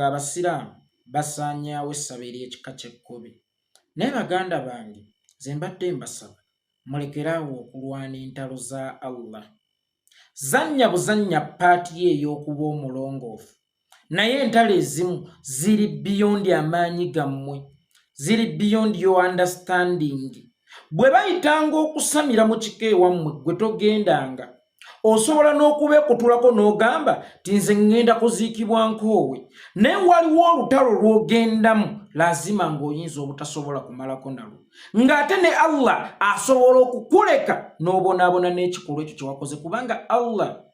Abasiraamu basaanyaawo essaba ery'ekika ky'ekkobe. Naye baganda bange nze mbadde mbasaba mulekeraawo okulwana entalo za Allah. Zannya buzannya paati ye ey'okuba omulongoofu, naye entalo ezimu ziri beyond amaanyi gammwe, ziri beyond your understanding. Bwe bayitanga okusamira mu kika ewammwe gwe togendanga, osobola n'okubeekutulako n'ogamba ti nze ŋŋenda kuziikibwa nkoowe, naye waliwo olutalo lw'ogendamu lazima ng'oyinza obutasobola kumalako nalwo, ng'ate ne Allah asobola okukuleka n'obonaabona n'ekikolwa ekyo kye wakoze, kubanga Allah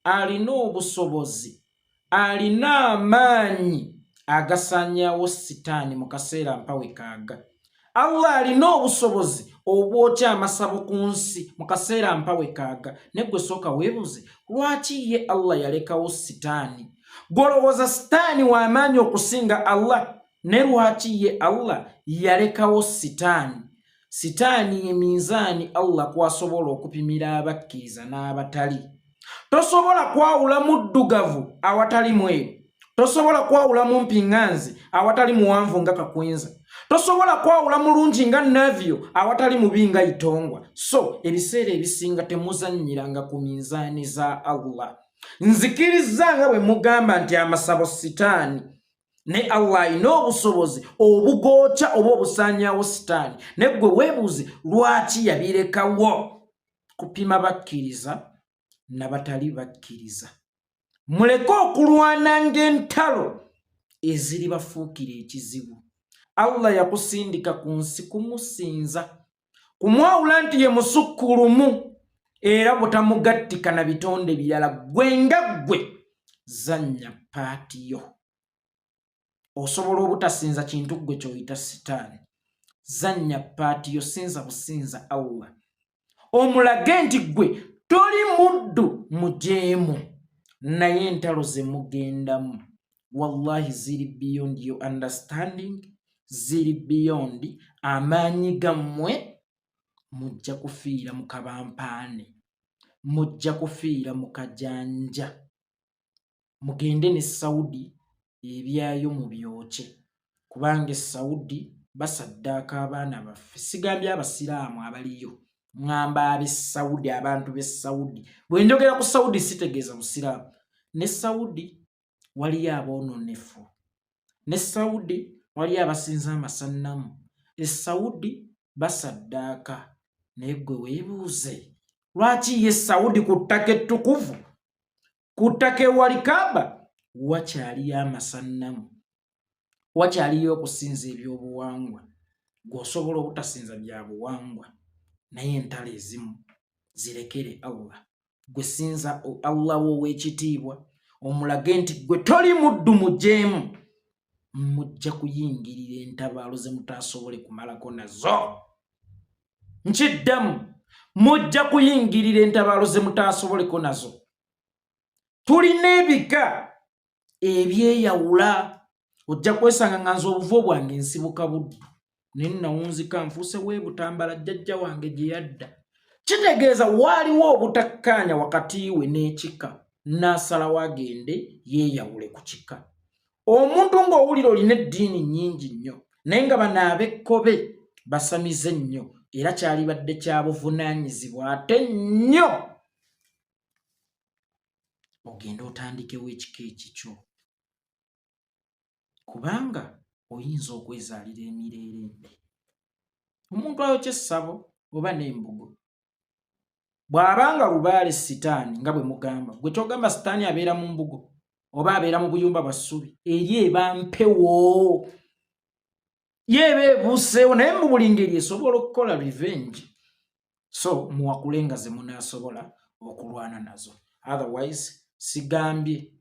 alina obusobozi, alina amaanyi agasaanyaawo sitaani mu kaseera mpawe kaaga. Allah alina obusobozi obwokya amasabo ku nsi mu kaseera mpawe kaaga. Ne gwe sooka weebuuze lwaki ye Allah yalekawo sitaani? Golowooza sitaani w'amaanyi okusinga Allah, ne lwaki ye Allah yalekawo sitaani? Sitaani ye minzaani Allah kwasobola okupimira abakkiriza n'abatali. Tosobola kwawula muddugavu awatali mweru, tosobola kwawula mumpiŋŋanzi awatali muwanvu nga kakwinza, tosobola kwawula mulungi nga navyo awatali mubi nga itongwa. So ebiseera ebisinga temuzannyiranga ku minzaani za Allah. Nzikiriza nga bwe mugamba nti amasabo sitaani, ne Allah alina obusobozi obugookya oba obusaanyaawo sitaani. Ne gwe weebuuze lwaki yabirekawo kupima bakkiriza n'abatali bakkiriza. Muleke okulwana ng'entalo eziri bafuukira ekizibu. Allah yakusindika ku nsi kumusinza, kumwawula nti ye musukkulumu era butamugattika na bitonde birala. Gwe nga ggwe zannya paati yo. Osobola obutasinza kintu ggwe ky'oyita sitaani. Zannya paati yo, sinza businza Allah. Omulage nti ggwe toli muddu mujeemu, naye entalo ze mugendamu wallahi ziri beyond your understanding, ziri beyond amaanyi gammwe. Mujja kufiira mu kabampaane, mujja kufiira mu kajanja. Mugende ne Saudi ebyayo mu byokye, kubanga Saudi basaddaaka abaana baffe. Sigambye abasiraamu abaliyo, ŋŋamba ab'e Saudi, abantu b'e Saudi. Bwe njogera ku Saudi sitegeeza busiraamu. Ne Saudi waliyo aboononefu, ne Saudi waliyo abasinza amasannamu, e Saudi basaddaaka. Naye gwe weebuuze lwaki ye Saudi ku ttaka ettukuvu, ku ttaka ewali Kaaba wakyaliyo amasannamu, wakyaliyo okusinza ebyobuwangwa. Gw'osobola obutasinza bya buwangwa, naye entalo ezimu zirekere Allah. Gwe sinza Allah wo ow'ekitiibwa, omulage nti gwe toli muddu mujeemu. Mujja kuyingirira entabaalo ze mutaasobole kumalako nazo. Nkiddamu, mujja kuyingirira entabaalo ze mutaasoboleko nazo. Tulina ebika ebyeyawula. Ojja kwesanga nga nze obuvo bwange nsibuka buddu, naye nawunzika nfuuse weebutambala jjajja wange gye yadda. Kitegeeza waaliwo obutakkaanya wakati we n'ekika, n'asalawo agende yeeyawule ku kika. Omuntu ng'owulira olina eddiini nnyingi nnyo, naye nga bano ab'ekkobe basamize nnyo, era kyalibadde kya buvunaanyizibwa ate nnyo ogenda otandikewo ekika ekikyo, kubanga oyinza okwezaalira emirerembe. Omuntu ayokya essabo oba n'embugo bw'abanga lubaale sitaani nga bwe mugamba, gwe kyogamba sitaani abeera mu mbugo oba abeera mu buyumba bwa ssubi, eri eba mpewo, yeeba ebuuseewo, naye mu buli ngeri esobola okukola revenge. So muwakule nga ze munaasobola okulwana nazo. Otherwise sigambye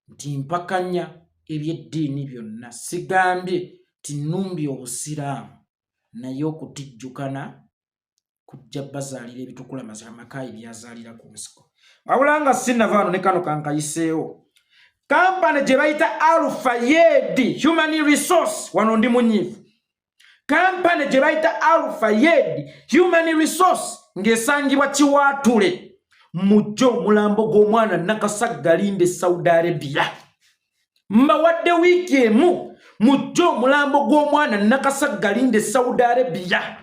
nti mpakanya ebyeddiini byonna, sigambye ti nnumbye obusiraamu, naye okutijjukana kujja bazaalira ebitukula amakayi byazaalira ku nsiko. Wabula nga sinnavaano ne kano kankayiseewo, kampani gye bayita Al-Fayed Human Resource, wano ndi munyiivu, kampani gye bayita Al-Fayed Human Resource ng'esangibwa Kiwaatule, mujjo omulambo gw'omwana Nakasaggalinde Saudi Arabia. mbawadde wiiki emu mujje omulambo gw'omwana Nakasaggalinde Saudi Arabia.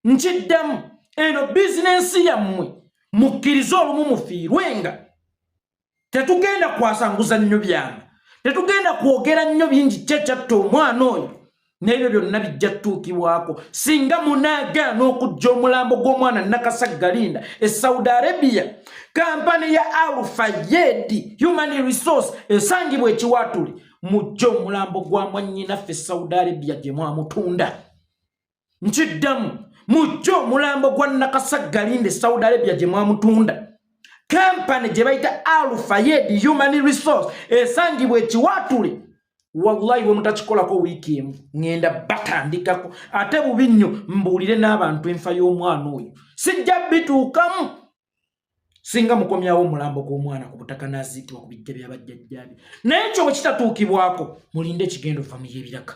Nkiddamu eno bizinensi yammwe mukkirize olumu mufiirwenga. Tetugenda kwasanguza nnyo byama, tetugenda kwogera nnyo bingi kyekyatta omwana oyo, n'ebyo byonna bijja ttuukibwako singa munaagaana okujja omulambo gw'omwana Nakasaggalinda Saudi Arabia. Kampani ya Al-Fayed Human Resource esangibwa ekiwaatule, mujje omulambo gwa mwannyinaffe Saudi Arabia gye mwamutunda. Nkiddamu mujje omulambo gwa Nakasaggalinde Saudi Arabia gye mwamutunda. Kampani gye bayita Al-Fayed Human Resource esangibwa ekiwaatule, wallahi bwe mutakikolako wiiki emu ngenda batandikako. Ate bubi nnyo mbuulire n'abantu enfa y'omwana oyo sijja bituukamu singa mukomyawo omulambo gw'omwana ku butaka n'aziikibwa ku bijja bya bajjajjaabe. Naye ekyo bwe kitatuukibwako mulinde ekigendo va mu y'ebiraka.